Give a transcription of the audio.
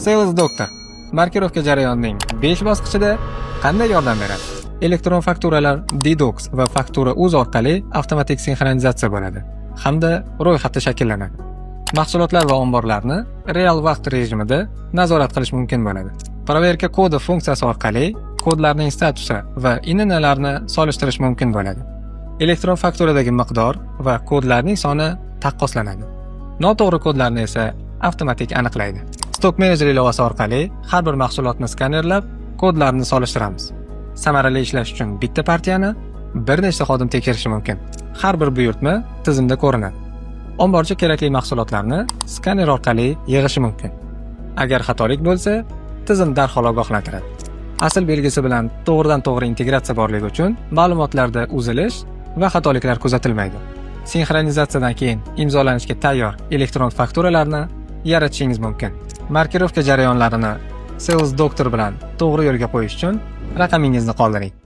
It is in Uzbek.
Sales Doctor markirovka jarayonining 5 bosqichida qanday yordam beradi? Elektron fakturalar Dedox va faktura.uz orqali avtomatik sinxronizatsiya bo'ladi hamda ro'yxati shakllanadi. Mahsulotlar va omborlarni real vaqt rejimida nazorat qilish mumkin bo'ladi. Proverka kodi funksiyasi orqali kodlarning statusi va INNlarni solishtirish mumkin bo'ladi. Elektron fakturadagi miqdor va kodlarning soni taqqoslanadi. Noto'g'ri kodlarni esa avtomatik aniqlaydi. Stock Manager ilovasi orqali har bir mahsulotni skanerlab, kodlarni solishtiramiz. Samarali ishlash uchun bitta partiyani bir nechta xodim tekshirishi mumkin. Har bir buyurtma tizimda ko'rinadi. Omborchi kerakli mahsulotlarni skaner orqali yig'ishi mumkin. Agar xatolik bo'lsa, tizim darhol ogohlantiradi. Asl belgisi bilan to'g'ridan-to'g'ri integratsiya borligi uchun ma'lumotlarda uzilish va xatoliklar kuzatilmaydi. Sinxronizatsiyadan keyin imzolanishga tayyor elektron fakturalarni yaratishingiz mumkin. Markirovka jarayonlarini Sales Doctor bilan to'g'ri yo'lga qo'yish uchun raqamingizni qoldiring.